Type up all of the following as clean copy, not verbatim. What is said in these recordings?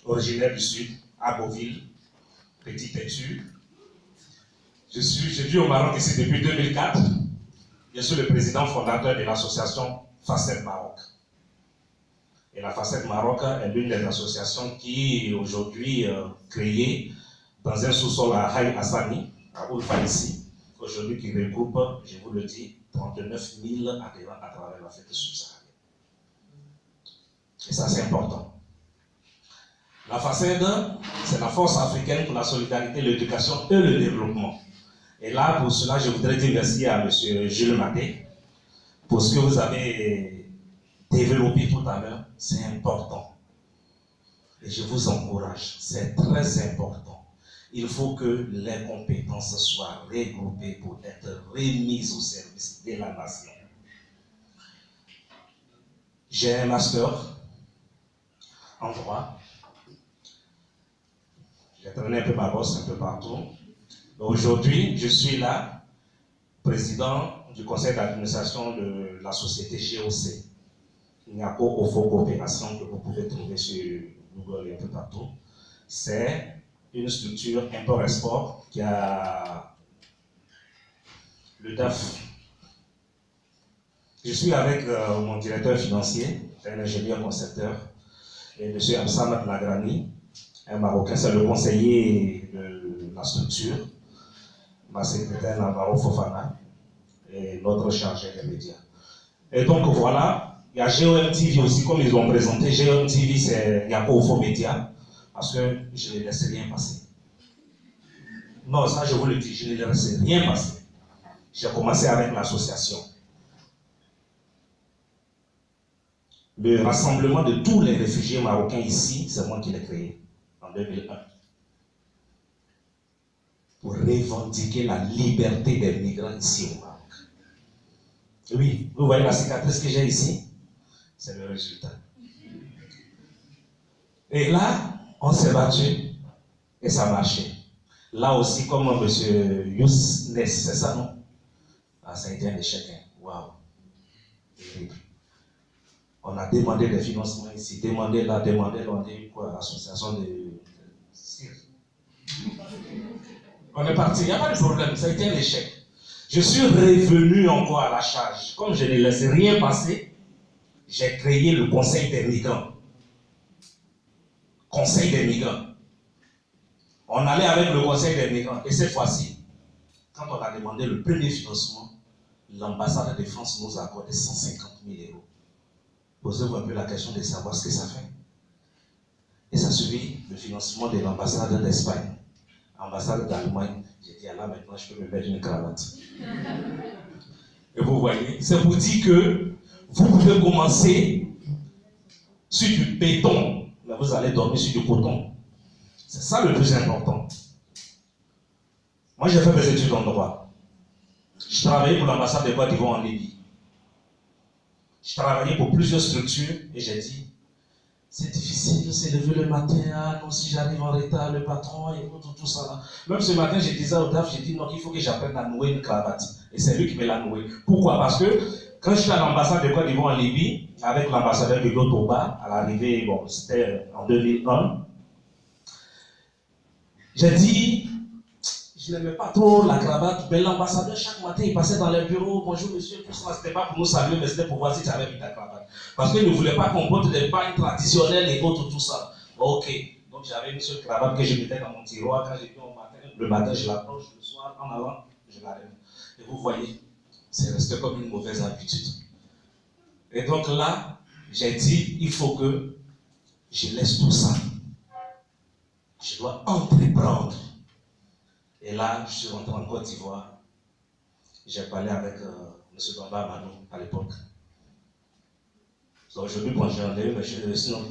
originaire du Sud, à Beauville, petit têtu. Je vis au Maroc ici depuis 2004. Je suis le président fondateur de l'association Facette Maroc. Et la Facette Maroc est l'une des associations qui est aujourd'hui créée dans un sous-sol à Haï Hassani, à Oulfa ici, aujourd'hui qui regroupe, je vous le dis, 39 000 adhérents à travers l'Afrique subsaharienne. Et ça, c'est important. La FACED, c'est la force africaine pour la solidarité, l'éducation et le développement. Et là, pour cela, je voudrais dire merci à M. Jules Maté pour ce que vous avez développé tout à l'heure. C'est important. Et je vous encourage, c'est très important. Il faut que les compétences soient regroupées pour être remises au service de la nation. J'ai un master en droit. J'ai traîné un peu ma bosse un peu partout. Aujourd'hui, je suis là, président du conseil d'administration de la société GOC. Niako Ofo Coopération, que vous pouvez trouver sur Google et un peu partout. C'est une structure import-export qui a le DAF. Je suis avec mon directeur financier, un ingénieur concepteur, et M. Absamat Lagrani, un Marocain, c'est le conseiller de la structure, ma secrétaire Navarro Fofana, et notre chargé des médias. Et donc voilà, il y a GOMTV aussi, comme ils ont présenté. GOMTV, c'est Yako Faux Média, parce que je ne laisse rien passer. Non, ça je vous le dis, je ne laisse rien passer. J'ai commencé avec l'association. Le rassemblement de tous les réfugiés marocains ici, c'est moi qui l'ai créé en 2001. Pour revendiquer la liberté des migrants ici au Maroc. Oui, vous voyez la cicatrice que j'ai ici? C'est le résultat. Et là, on s'est battu et ça a marché. Là aussi, comme M. Youssnes, c'est ça, non? Ah, ça a été un échec. Waouh! Terrible. On a demandé des financements ici, demandé là, on a eu quoi? L'association de... On est parti, il n'y a pas de problème, ça a été un échec. Je suis revenu encore à la charge. Comme je ne laissais rien passer, j'ai créé le Conseil des migrants. Conseil des migrants. On allait avec le Conseil des migrants. Et cette fois-ci, quand on a demandé le premier financement, l'ambassade de France nous a accordé 150 000 €. Posez-vous un peu la question de savoir ce que ça fait. Et ça suivi le financement de l'ambassade d'Espagne, l'ambassade d'Allemagne. J'ai dit, là maintenant, je peux me mettre une cravate. Et vous voyez, c'est pour dire que vous pouvez commencer sur du béton, mais vous allez dormir sur du coton. C'est ça le plus important. Moi, j'ai fait mes études en droit. Je travaillais pour l'ambassade de Côte d'Ivoire en Libye. Je travaillais pour plusieurs structures et j'ai dit, c'est difficile de se lever le matin, ah non, si j'arrive en retard, le patron, et tout ça là. Même ce matin, je disais au DAF, j'ai dit non, il faut que j'apprenne à nouer une cravate. Et c'est lui qui me l'a noué. Pourquoi? Parce que quand j'étais à l'ambassade de Côte d'Ivoire en Libye, avec l'ambassadeur de Toba, à l'arrivée, bon, c'était en 2001, j'ai dit, je n'aimais pas trop la cravate, mais l'ambassadeur, chaque matin, il passait dans les bureaux, bonjour monsieur, tout ça, c'était pas pour nous saluer, mais c'était pour voir si tu avais mis ta cravate. Parce qu'il ne voulait pas qu'on porte des bagnes traditionnelles et autres, tout ça. Ok, donc j'avais une seule cravate que je mettais dans mon tiroir, quand j'étais au matin, le matin je l'approche, le soir, en avant, je la lève. Et vous voyez, c'est resté comme une mauvaise habitude. Et donc là, j'ai dit, il faut que je laisse tout ça. Je dois entreprendre. Et là, je suis rentré en Côte d'Ivoire. J'ai parlé avec M. Bamba Amadou à l'époque. Aujourd'hui, bon, j'ai enlevé, mais je suis sinon,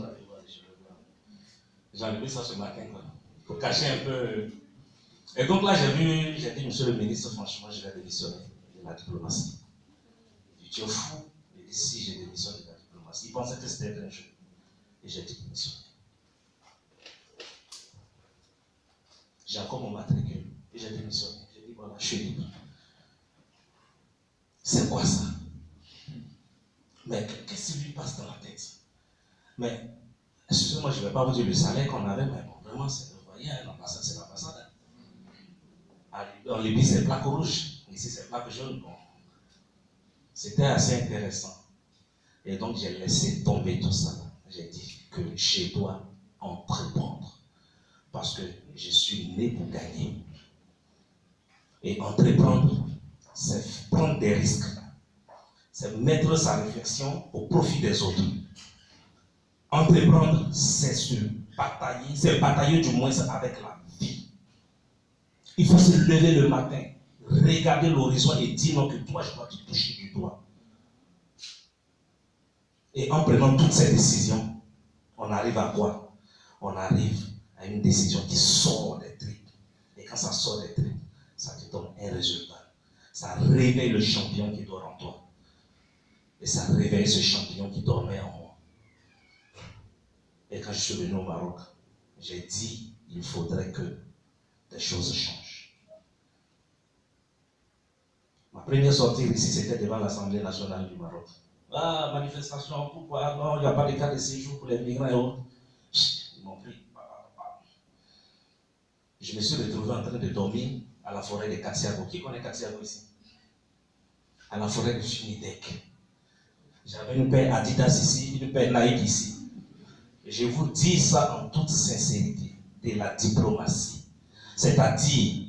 j'ai enlevé ça ce matin, quoi. Pour cacher un peu. Et donc là, j'ai dit, monsieur le ministre, franchement, je vais démissionner de la diplomatie. Il dit, tu es fou. Il dit, si j'ai démissionné de la diplomatie. Il pensait que c'était un jeu. Et j'ai démissionné. J'ai encore mon matricule. Et j'ai démissionné. J'ai dit, voilà, je suis libre. C'est quoi ça? Mais qu'est-ce qui lui passe dans la tête? Mais Excusez-moi, je ne vais pas vous dire le salaire qu'on avait, mais bon, vraiment, vous voyez, l'ambassade, c'est l'ambassade. En Libye, c'est plaque rouge. Ici, c'est plaque jaune. Bon. C'était assez intéressant. Et donc, j'ai laissé tomber tout ça. J'ai dit que je dois entreprendre. Parce que je suis né pour gagner. Et entreprendre, c'est prendre des risques. C'est mettre sa réflexion au profit des autres. Entreprendre, c'est se batailler, c'est batailler du moins avec la vie. Il faut se lever le matin, regarder l'horizon et dire non que toi, je dois te toucher du doigt. Et en prenant toutes ces décisions, on arrive à quoi? On arrive à une décision qui sort des tripes. Et quand ça sort des tripes, ça te donne un résultat. Ça réveille le champion qui dort en toi. Et ça réveille ce champion qui dormait en moi. Et quand je suis venu au Maroc, j'ai dit, il faudrait que des choses changent. Ma première sortie ici, c'était devant l'Assemblée nationale du Maroc. Ah, manifestation, pourquoi? Non, il n'y a pas de cas de séjour pour les migrants et autres. Ils m'ont pris. Je me suis retrouvé en train de dormir à la forêt de Katsiago. Qui connaît Katsiago ici? À la forêt de Finidec. J'avais une paire Adidas ici, une paire Nike ici. Je vous dis ça en toute sincérité, de la diplomatie. C'est-à-dire,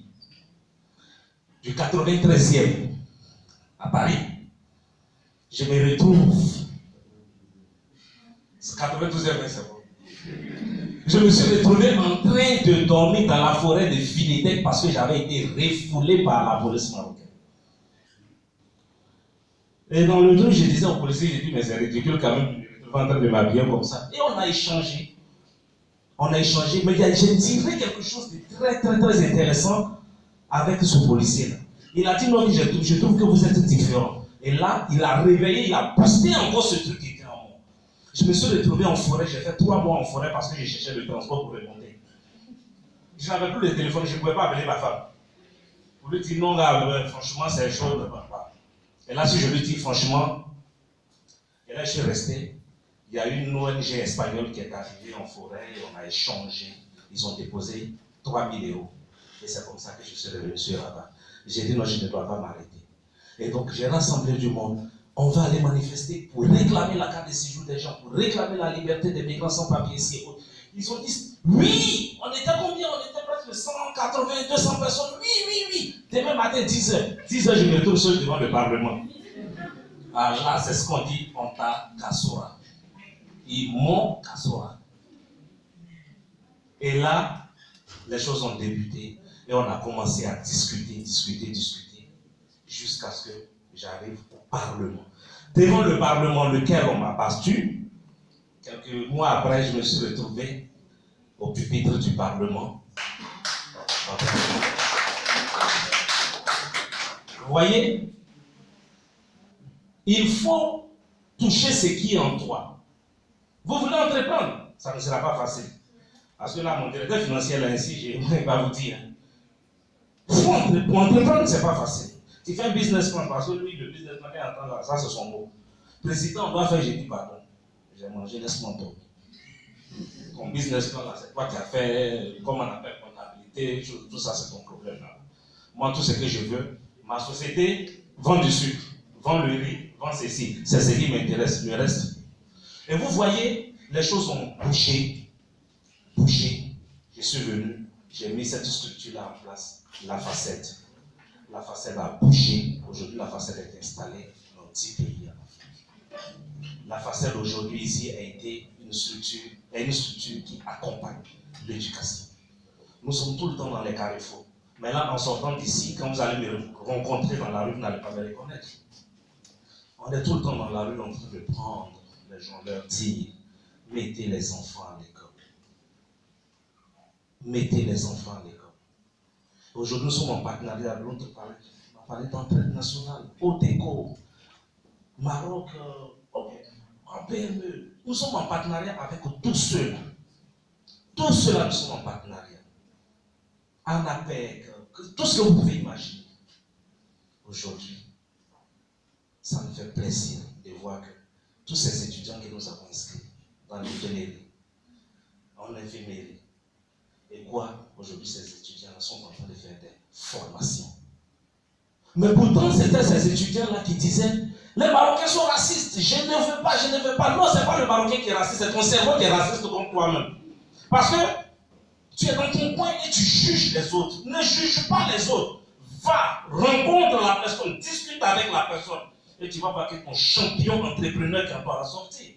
du 93e à Paris, je me retrouve. C'est 92e, c'est bon. Je me suis retrouvé en train de dormir dans la forêt de Finidec parce que j'avais été refoulé par la police marocaine. Et dans le truc, je disais aux policiers, j'ai dit, mais c'est ridicule quand même, je me retrouve en train de m'habiller comme ça. Et on a échangé. Mais je dirais quelque chose de très, très, très intéressant avec ce policier-là. Il a dit, non, je trouve que vous êtes différent. Et là, il a réveillé, il a boosté encore ce truc qui était en moi. Je me suis retrouvé en forêt, j'ai fait 3 mois en forêt parce que je cherchais le transport pour remonter. Je n'avais plus le téléphone, je ne pouvais pas appeler ma femme. Pour lui dire, non, là, franchement, c'est chaud. Et là, si je lui dis, franchement, et là, je suis resté. Il y a une ONG espagnole qui est arrivée en forêt, on a échangé. Ils ont déposé 3 000 €. Et c'est comme ça que je suis revenu sur Rabat. J'ai dit, non, je ne dois pas m'arrêter. Et donc, j'ai rassemblé du monde. On va aller manifester pour réclamer la carte de séjour des gens, pour réclamer la liberté des migrants sans papier ici et autres. Ils ont dit, oui, on était combien? On était presque 180, 200 personnes. Oui. Demain matin, 10h. 10h, je me retrouve seul devant le Parlement. Alors là, c'est ce qu'on dit, on t'a Kassoura. Ils m'ont Kassoura. Et là, les choses ont débuté. Et on a commencé à discuter, jusqu'à ce que j'arrive au Parlement. Devant le Parlement, lequel on m'a battu, quelques mois après, je me suis retrouvé au pupitre du Parlement. Vous voyez, il faut toucher ce qui est en toi. Vous voulez entreprendre, ça ne sera pas facile. Parce que là, mon directeur financier, là, ici, je ne vais pas vous dire. Pour entreprendre, ce n'est pas facile. Tu fais un business plan, parce que lui, le business plan, là, ça, c'est son mot. Président, on doit faire, j'ai dit, pardon. J'ai mangé, laisse-moi tomber. Ton business plan, là, c'est toi qui as fait, comme on appelle, comptabilité, tout ça, c'est ton problème, là. Moi, tout ce que je veux, ma société vend du sucre, vend le riz, vend ceci. C'est ce qui m'intéresse, le reste. Et vous voyez, les choses ont bougé. Je suis venu, j'ai mis cette structure-là en place, la facette. La facette a bougé. Aujourd'hui, la facette est installée dans 10 pays en Afrique. La facette aujourd'hui ici a été une structure qui accompagne l'éducation. Nous sommes tout le temps dans les carrefours. Mais là, en sortant d'ici, quand vous allez me rencontrer dans la rue, vous n'allez pas me reconnaître. On est tout le temps dans la rue en train de prendre les gens, leur dire, mettez les enfants à l'école. Mettez les enfants à l'école. Aujourd'hui, nous sommes en partenariat, l'autre parlait d'entraide nationale, OTECO, Maroc, en PME. Nous sommes en partenariat avec tous ceux-là. Tous ceux-là, nous sommes en partenariat. ANAPEC, tout ce que vous pouvez imaginer. Aujourd'hui, ça me fait plaisir de voir que tous ces étudiants que nous avons inscrits dans l'ingénierie, en infirmerie. Et quoi? Aujourd'hui, ces étudiants-là sont en train de faire des formations. Mais pourtant, c'était ces étudiants-là qui disaient les Marocains sont racistes, je ne veux pas, je ne veux pas. Non, ce n'est pas le Marocain qui est raciste, c'est ton cerveau qui est raciste comme toi-même. Parce que tu es dans ton coin et tu juges les autres. Ne juge pas les autres. Va, rencontre la personne, discute avec la personne. Et tu vas voir que ton champion entrepreneur qui va sortir.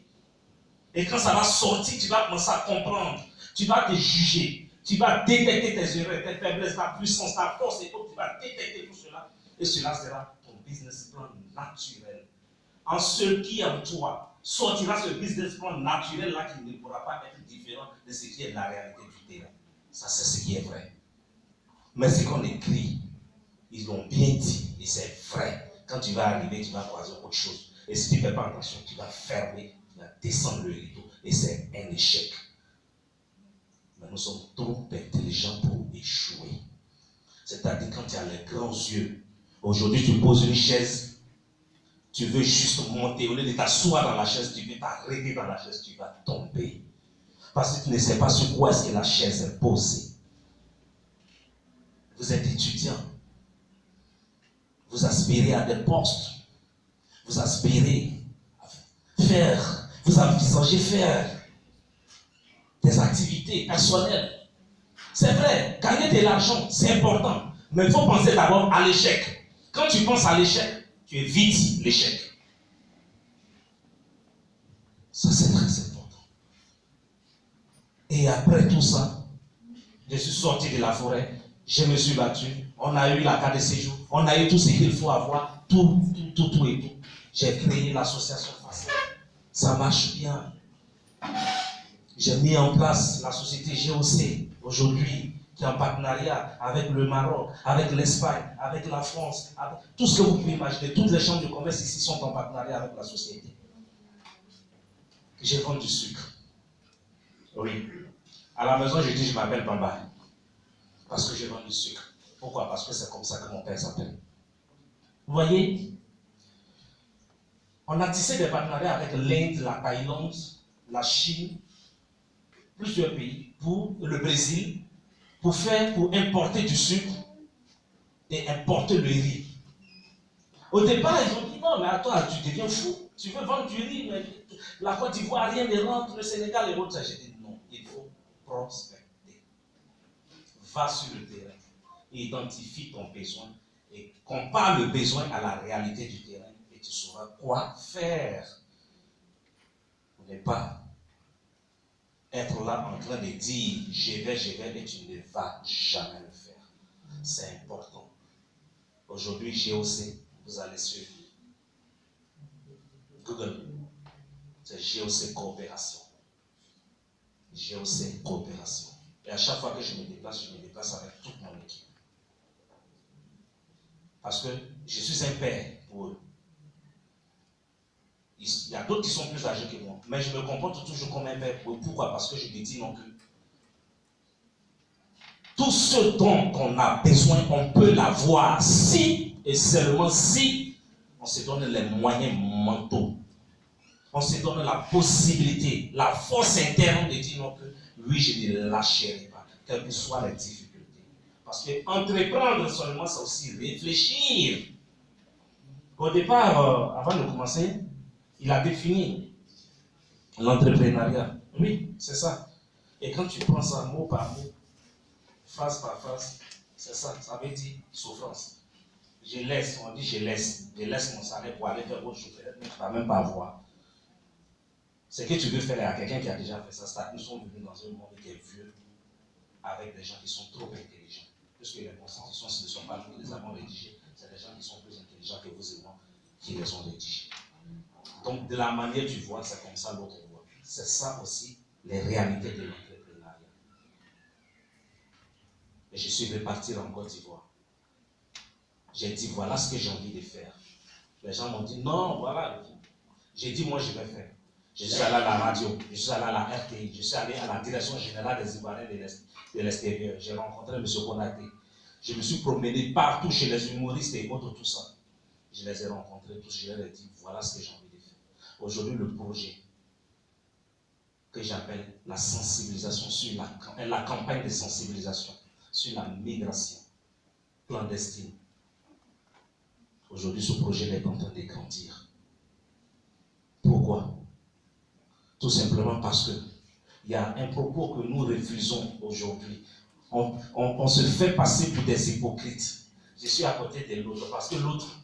Et quand ça va sortir, tu vas commencer à comprendre. Tu vas te juger. Tu vas détecter tes erreurs, tes faiblesses, ta puissance, ta force et tout. Tu vas détecter tout cela. Et cela sera ton business plan naturel. En ce qui en toi sortira ce business plan naturel là qui ne pourra pas être différent de ce qui est la réalité du terrain. Ça, c'est ce qui est vrai. Mais ce qu'on écrit, ils l'ont bien dit et c'est vrai. Quand tu vas arriver, tu vas croiser autre chose. Et si tu ne fais pas attention, tu vas fermer, tu vas descendre le rideau et c'est un échec. Mais nous sommes trop intelligents pour échouer. C'est-à-dire quand tu as les grands yeux, aujourd'hui tu poses une chaise, tu veux juste monter, au lieu de t'asseoir dans la chaise, tu veux t'arrêter dans la chaise, tu vas tomber. Parce que tu ne sais pas sur quoi est-ce que la chaise est posée. Vous êtes étudiant. Vous aspirez à des postes. Vous aspirez à faire, vous envisagez faire des activités personnelles. C'est vrai, gagner de l'argent, c'est important. Mais il faut penser d'abord à l'échec. Quand tu penses à l'échec, tu évites l'échec. Ça, c'est très important. Et après tout ça, je suis sorti de la forêt, je me suis battu, on a eu la carte de séjour, on a eu tout ce qu'il faut avoir, tout et tout. J'ai créé l'association FACEL. Ça marche bien. J'ai mis en place la société GOC, aujourd'hui, qui est en partenariat avec le Maroc, avec l'Espagne, avec la France, avec tout ce que vous pouvez imaginer. Toutes les chambres de commerce ici sont en partenariat avec la société. Je vends du sucre. Oui. À la maison, je dis je m'appelle Bamba. Parce que je vends du sucre. Pourquoi? Parce que c'est comme ça que mon père s'appelle. Vous voyez? On a tissé des partenariats avec l'Inde, la Thaïlande, la Chine, plusieurs pays, pour le Brésil, pour importer du sucre et importer le riz. Au départ, ils ont dit non, mais attends, tu deviens fou. Tu veux vendre du riz, mais la Côte d'Ivoire, rien ne rentre, le Sénégal et autres. J'ai dit non, il faut prospecter. Va sur le terrain, identifie ton besoin et compare le besoin à la réalité du terrain et tu sauras quoi faire. Pour ne pas être là en train de dire je vais et tu ne vas jamais le faire. C'est important. Aujourd'hui, GOC, vous allez sur Google. C'est GOC Coopération. GOC Coopération. Et à chaque fois que je me déplace avec toute mon équipe. Parce que je suis un père pour eux. Il y a d'autres qui sont plus âgés que moi. Mais je me comporte toujours comme un père pour eux. Pourquoi? Parce que je me dis non que tout ce dont on a besoin, on peut l'avoir si et seulement si on se donne les moyens mentaux. On se donne la possibilité, la force interne de dire non que oui, je ne lâcherai pas, quelles que soient les difficultés. Parce que entreprendre seulement, c'est aussi réfléchir. Au départ, avant de commencer, il a défini l'entrepreneuriat. Oui, c'est ça. Et quand tu prends ça mot par mot, phrase par phrase, c'est ça, ça veut dire souffrance. Je laisse, on dit je laisse mon salaire pour aller faire autre chose, mais tu ne vas même pas voir. Ce que tu veux faire à quelqu'un qui a déjà fait ça, nous sommes venus dans un monde qui est vieux, avec des gens qui sont trop intelligents. Puisque les constitutions, ce ne sont pas nous qui les avons rédigées, c'est des gens qui sont plus intelligents que vous et moi qui les ont rédigés. Donc, de la manière tu vois, c'est comme ça l'autre voit. C'est ça aussi les réalités de l'entrepreneuriat. Et je suis reparti en Côte d'Ivoire. J'ai dit, voilà ce que j'ai envie de faire. Les gens m'ont dit, non, voilà. J'ai dit, moi, je vais faire. Je suis allé à la radio, je suis allé à la RTI, je suis allé à la direction générale des Ivoiriens de l'extérieur. J'ai rencontré M. Konaté. Je me suis promené partout chez les humoristes et autres, tout ça. Je les ai rencontrés tous, je leur ai dit, voilà ce que j'ai envie de faire. Aujourd'hui, le projet que j'appelle la sensibilisation sur la campagne de sensibilisation sur la migration clandestine. Aujourd'hui, ce projet est en train de grandir. Pourquoi? Tout simplement parce que il y a un propos que nous refusons aujourd'hui. On se fait passer pour des hypocrites. Je suis à côté de l'autre parce que l'autre,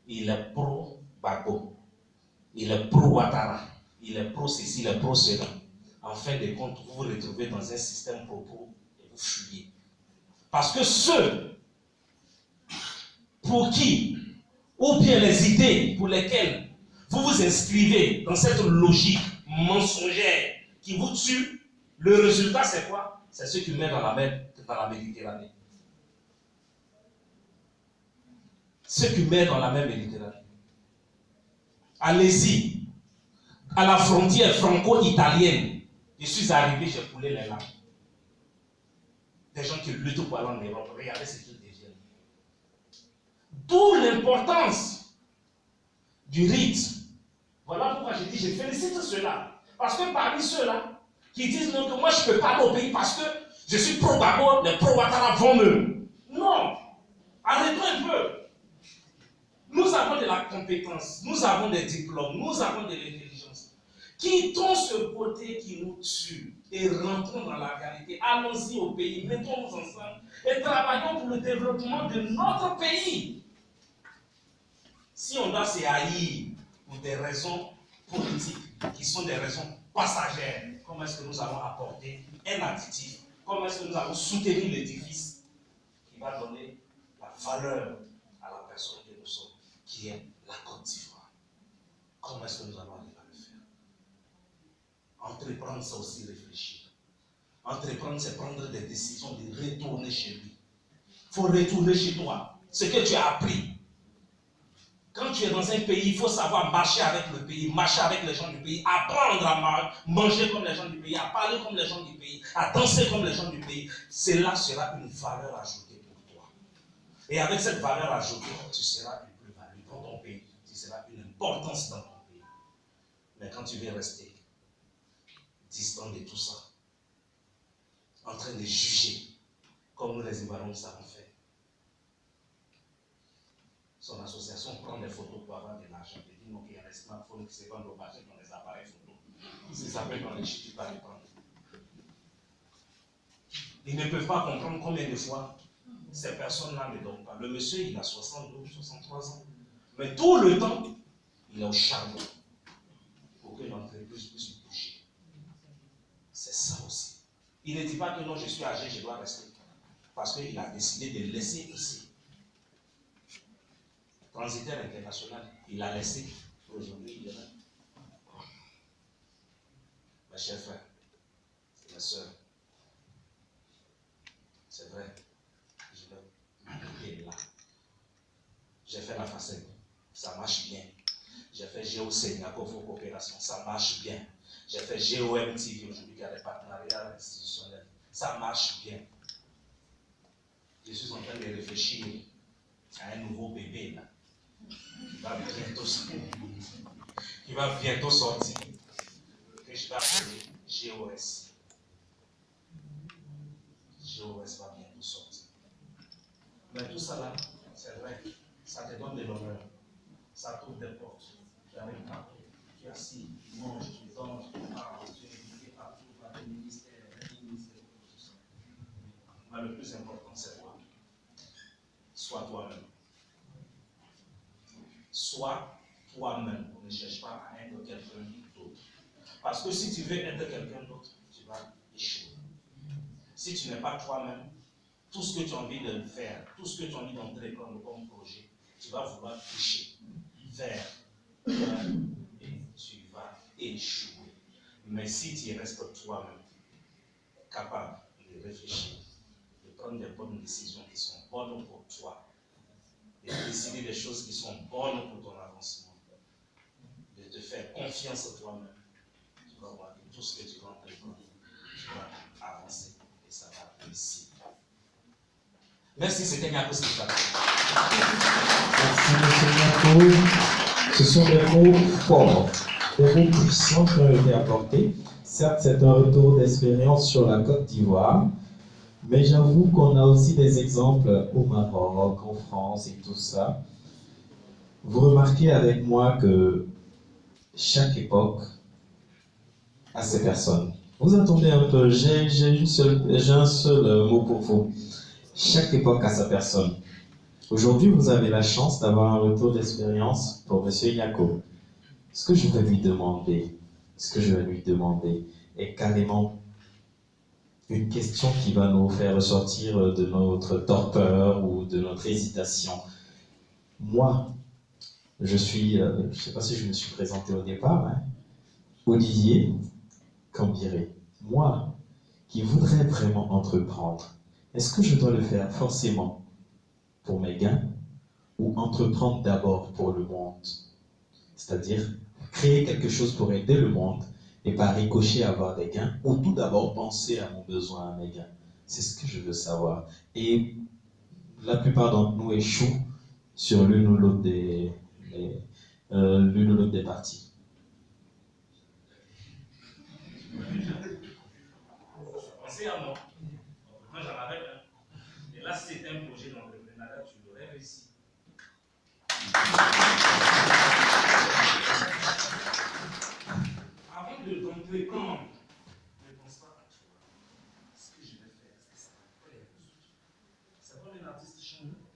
il est pro-Gbagbo, il est pro-Ouattara, il est pro-ceci, il est pro-cela. En fin de compte, vous vous retrouvez dans un système propos et vous fuyez. Parce que ceux pour qui, ou bien les idées pour lesquelles vous vous inscrivez dans cette logique mensongère qui vous tue, le résultat c'est quoi? C'est ceux qui mettent dans la Méditerranée. Ceux qui mettent dans la mer Méditerranée. Allez-y, à la frontière franco-italienne, je suis arrivé, j'ai coulé les larmes. Des gens qui luttent pour aller en Europe, regardez ce qu'ils deviennent. D'où l'importance du rite. Voilà pourquoi je dis, je félicite ceux-là. Parce que parmi ceux-là qui disent non, que moi je ne peux pas aller au pays parce que je suis pro-Gbagbo, les pro-Ouattara vont me. Non, arrêtons un peu. Nous avons de la compétence, nous avons des diplômes, nous avons de l'intelligence. Quittons ce côté qui nous tue et rentrons dans la réalité. Allons-y au pays, mettons-nous ensemble et travaillons pour le développement de notre pays. Si on doit se haïr pour des raisons politiques qui sont des raisons passagères, comment est-ce que nous allons apporter un additif? Comment est-ce que nous allons soutenir l'édifice qui va donner la valeur à la personne que nous sommes, qui est la Côte d'Ivoire? Comment est-ce que nous allons arriver à le faire? Entreprendre, c'est aussi réfléchir. Entreprendre, c'est prendre des décisions de retourner chez lui. Il faut retourner chez toi. Ce que tu as appris. Quand tu es dans un pays, il faut savoir marcher avec le pays, marcher avec les gens du pays, apprendre à manger comme les gens du pays, à parler comme les gens du pays, à danser comme les gens du pays. Cela sera une valeur ajoutée pour toi. Et avec cette valeur ajoutée, tu seras une plus-value dans ton pays. Tu seras une importance dans ton pays. Mais quand tu veux rester distant de tout ça, en train de juger, comme nous les Ivoiriens nous savons faire, son association prend des photos pour avoir de l'argent. Il dit non, qu'il y a des smartphones qui se vendent au marché dans les appareils photo. Ils s'appellent dans les chiffres, pas les prendre. Ils ne peuvent pas comprendre combien de fois ces personnes-là ne dorment pas. Le monsieur, il a 62, 63 ans. Mais tout le temps, il est au charbon pour que l'entreprise puisse bouger. C'est ça aussi. Il ne dit pas que non, je suis âgé, je dois rester. Parce qu'il a décidé de laisser ici. Transitaire international, il a laissé. Aujourd'hui, il est là. Mes chers frères, mes soeurs, c'est vrai, je vais là. J'ai fait la facette, ça marche bien. J'ai fait GOC, Nakofo Coopération, ça marche bien. J'ai fait GOMTV aujourd'hui qui a des partenariats institutionnels, ça marche bien. Je suis en train de réfléchir à un nouveau bébé là. Qui va bientôt sortir, que je vais appeler GOS. GOS va bientôt sortir. Mais tout ça là, c'est vrai, ça te donne de l'honneur, ça t'ouvre des portes. Tu arrives partout, tu es assis, tu manges, tu dors, tu parles, tu es éduqué partout, par des ministères, tout ça. Mais le plus important, c'est toi. Sois toi-même. Sois toi-même, ne cherche pas à être quelqu'un d'autre. Parce que si tu veux être quelqu'un d'autre, tu vas échouer. Si tu n'es pas toi-même, tout ce que tu as envie de faire, tout ce que tu as envie d'entreprendre comme projet, tu vas vouloir toucher, faire, et tu vas échouer. Mais si tu restes toi-même, capable de réfléchir, de prendre des bonnes décisions qui sont bonnes pour toi, et de décider des choses qui sont bonnes pour ton avancement, de te faire confiance en toi-même, tu vas voir que tout ce que tu vas entreprendre, tu vas avancer et ça va réussir. Merci, c'était Nyako Stéphane. Merci, M. Nyako. Ce sont des mots forts, des mots puissants qui ont été apportés. Certes, c'est un retour d'expérience sur la Côte d'Ivoire, mais j'avoue qu'on a aussi des exemples au Maroc, en France et tout ça. Vous remarquez avec moi que chaque époque a ses personnes. Vous entendez un peu, j'ai un seul mot pour vous. Chaque époque a sa personne. Aujourd'hui, vous avez la chance d'avoir un retour d'expérience pour M. Yako. Ce que je vais lui demander, est carrément une question qui va nous faire ressortir de notre torpeur ou de notre hésitation. Moi, je ne sais pas si je me suis présenté au départ, hein, Olivier Cambiré. Moi, qui voudrais vraiment entreprendre, est-ce que je dois le faire forcément pour mes gains ou entreprendre d'abord pour le monde? C'est-à-dire créer quelque chose pour aider le monde et par ricochet avoir des gains, ou tout d'abord penser à mon besoin, à mes gains. C'est ce que je veux savoir. Et la plupart d'entre nous échouent sur l'une ou l'autre des parties. Pensez à moi. Moi, j'en avais un. Et là, c'était un projet d'entrepreneuriat, tu l'aurais réussi. Avant d'entreprendre, ne pense pas à toi. Ce que je vais faire, est-ce que ça va plaire aux autres? C'est comme un artiste chanteur.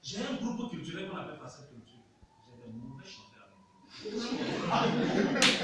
J'ai un groupe culturel qu'on appelle Facette Culture. J'ai des mauvais chanteurs avec moi.